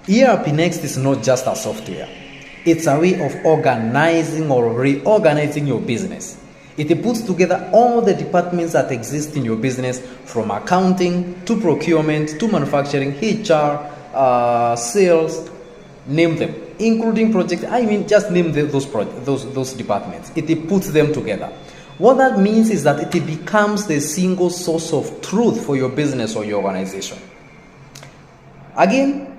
ERPNext is not just a software. It's a way of organizing or reorganizing your business. It puts together all the departments that exist in your business, from accounting to procurement to manufacturing, HR, sales, name them, including project. Just name those departments. It puts them together. What that means is that it becomes the single source of truth for your business or your organization. Again,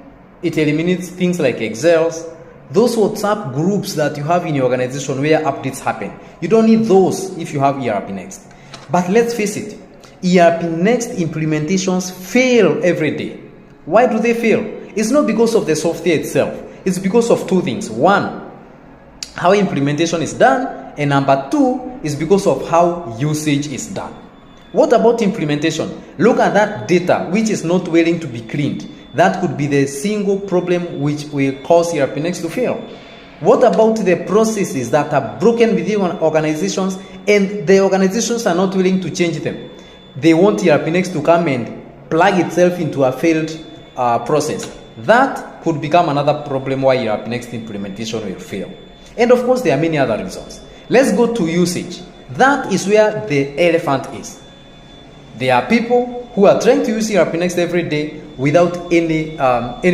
it eliminates things like Excels, those WhatsApp groups that you have in your organization where updates happen. You don't need those if you have ERPNext. But let's face it, ERPNext implementations fail every day. Why do they fail? It's not because of the software itself. It's because of two things. One, how implementation is done, and number two is because of how usage is done. What about implementation? Look at that data which is not willing to be cleaned. That could be the single problem which will cause ERPNext to fail. What about the processes that are broken within organizations and the organizations are not willing to change them? They want ERPNext to come and plug itself into a failed process. That could become another problem why ERPNext implementation will fail. And of course, there are many other reasons. Let's go to usage. That is where the elephant is. There are people who are trying to use ERPNext every day without any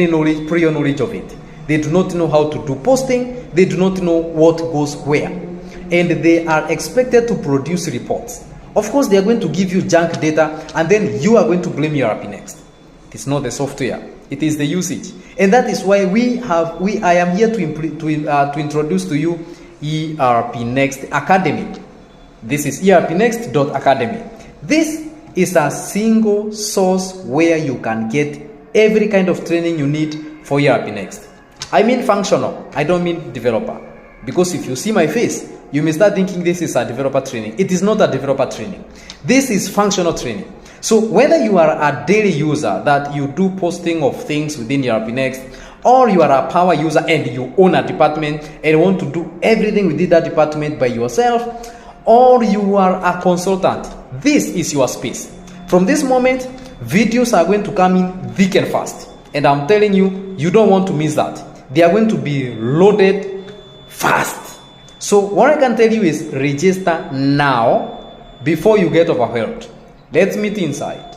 knowledge, prior knowledge of it. They do not know how to do posting. They do not know what goes where. And they are expected to produce reports. Of course, they are going to give you junk data, and then you are going to blame ERPNext. It's not the software. It is the usage. And that is why I am here to introduce to you ERPNext Academy. This is ERPNext.academy. This is a single source where you can get every kind of training you need for ERPNext. I mean functional. I don't mean developer. Because if you see my face, you may start thinking this is a developer training. It is not a developer training. This is functional training. So whether you are a daily user that you do posting of things within ERPNext, or you are a power user and you own a department and want to do everything within that department by yourself, or you are a consultant, this is your space. From this moment, videos are going to come in thick and fast. And I'm telling you, you don't want to miss that. They are going to be loaded fast. So what I can tell you is register now before you get overwhelmed. Let's meet inside.